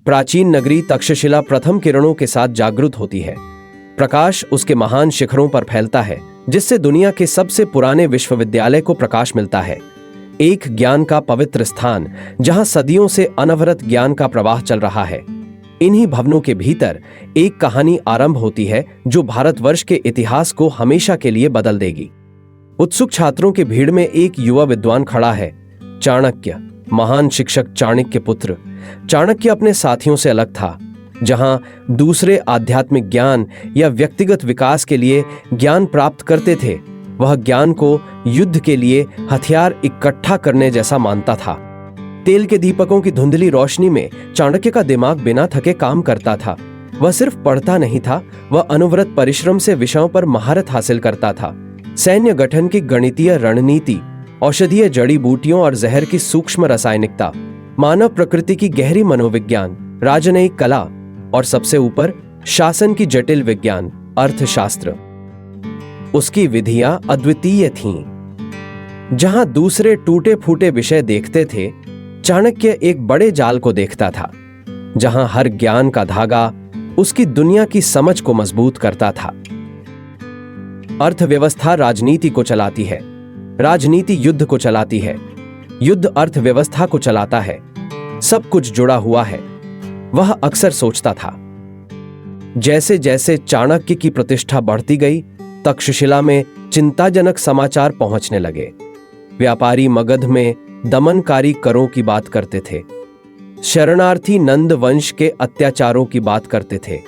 प्राचीन नगरी तक्षशिला प्रथम किरणों के साथ जागृत होती है। प्रकाश उसके महान शिखरों पर फैलता है, जिससे दुनिया के सबसे पुराने विश्वविद्यालय को प्रकाश मिलता है। एक ज्ञान का पवित्र स्थान, जहां सदियों से अनवरत ज्ञान का प्रवाह चल रहा है। इन्हीं भवनों के भीतर एक कहानी आरंभ होती है जो भारतवर्ष के इतिहास को हमेशा के लिए बदल देगी। उत्सुक छात्रों की भीड़ में एक युवा विद्वान खड़ा है, चाणक्य, महान शिक्षक चाणक्य पुत्र। चाणक्य अपने साथियों से अलग था। जहां दूसरे आध्यात्मिक ज्ञान या व्यक्तिगत विकास के लिए ज्ञान प्राप्त करते थे, वह ज्ञान को युद्ध के लिए हथियार इकट्ठा करने जैसा मानता था। तेल के दीपकों की धुंधली रोशनी में चाणक्य का दिमाग बिना थके काम करता था। वह सिर्फ पढ़ता नहीं था, वह अनवरत परिश्रम से विषयों पर महारत हासिल करता था। सैन्य गठन की गणितीय रणनीति, औषधीय जड़ी बूटियों और जहर की सूक्ष्म रासायनिकता, मानव प्रकृति की गहरी मनोविज्ञान, राजनयिक कला और सबसे ऊपर शासन की जटिल विज्ञान, अर्थशास्त्र। उसकी विधियां अद्वितीय थीं। जहां दूसरे टूटे फूटे विषय देखते थे, चाणक्य एक बड़े जाल को देखता था, जहां हर ज्ञान का धागा उसकी दुनिया की समझ को मजबूत करता था। अर्थव्यवस्था राजनीति को चलाती है, राजनीति युद्ध को चलाती है, युद्ध अर्थव्यवस्था को चलाता है। सब कुछ जुड़ा हुआ है, वह अक्सर सोचता था। जैसे जैसे चाणक्य की प्रतिष्ठा बढ़ती गई, तक्षशिला में चिंताजनक समाचार पहुंचने लगे। व्यापारी मगध में दमनकारी करों की बात करते थे, शरणार्थी नंद वंश के अत्याचारों की बात करते थे,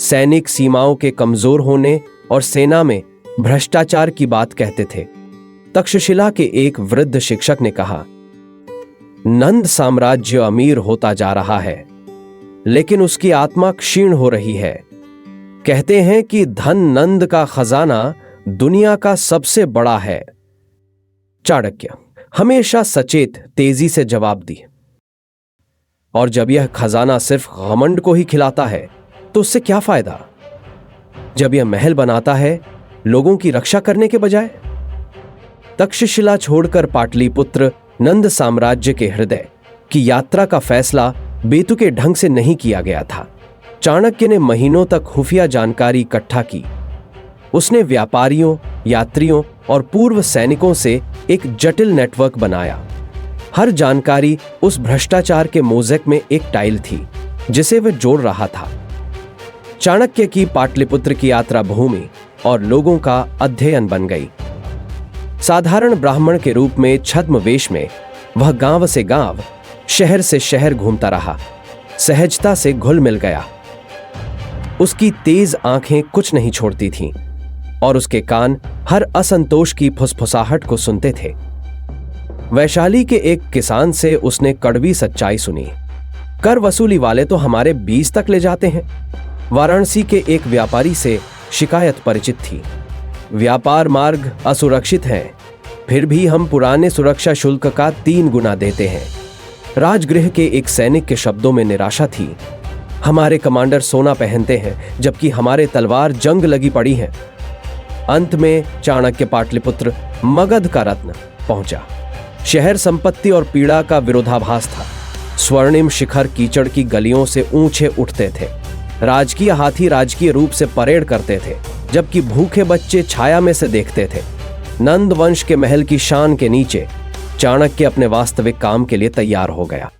सैनिक सीमाओं के कमजोर होने और सेना में भ्रष्टाचार की बात कहते थे। तक्षशिला के एक वृद्ध शिक्षक ने कहा, नंद साम्राज्य अमीर होता जा रहा है, लेकिन उसकी आत्मा क्षीण हो रही है। कहते हैं कि धन नंद का खजाना दुनिया का सबसे बड़ा है। चाणक्य हमेशा सचेत तेजी से जवाब दी, और जब यह खजाना सिर्फ घमंड को ही खिलाता है तो उससे क्या फायदा? जब यह महल बनाता है लोगों की रक्षा करने के बजाय। तक्षशिला छोड़कर पाटलिपुत्र, नंद साम्राज्य के हृदय की यात्रा का फैसला बेतुके ढंग से नहीं किया गया था। चाणक्य ने महीनों तक खुफिया जानकारी इकट्ठा की। उसने व्यापारियों, यात्रियों और पूर्व सैनिकों से एक जटिल नेटवर्क बनाया। हर जानकारी उस भ्रष्टाचार के मोज़ेक में एक टाइल थी जिसे वह जोड़ रहा था। चाणक्य की पाटलिपुत्र की यात्रा भूमि और लोगों का अध्ययन बन गई। साधारण ब्राह्मण के रूप में छद्म वेश में वह गांव से गांव, शहर से शहर घूमता रहा, सहजता से घुल मिल गया। उसकी तेज आंखें कुछ नहीं छोड़ती थीं और उसके कान हर असंतोष की फुसफुसाहट को सुनते थे। वैशाली के एक किसान से उसने कड़वी सच्चाई सुनी, कर वसूली वाले तो हमारे बीज तक ले जाते हैं। वाराणसी के एक व्यापारी से शिकायत परिचित थी, व्यापार मार्ग असुरक्षित हैं, फिर भी हम पुराने सुरक्षा शुल्क का 3 गुना देते हैं। राजगृह के एक सैनिक के शब्दों में निराशा थी, हमारे कमांडर सोना पहनते हैं जबकि हमारे तलवार जंग लगी पड़ी हैं। अंत में चाणक्य पाटलिपुत्र, मगध का रत्न, पहुंचा। शहर संपत्ति और पीड़ा का विरोधाभास था। स्वर्णिम शिखर कीचड़ की गलियों से ऊंचे उठते थे, राजकीय हाथी राजकीय रूप से परेड करते थे, जबकि भूखे बच्चे छाया में से देखते थे। नंद वंश के महल की शान के नीचे चाणक्य अपने वास्तविक काम के लिए तैयार हो गया।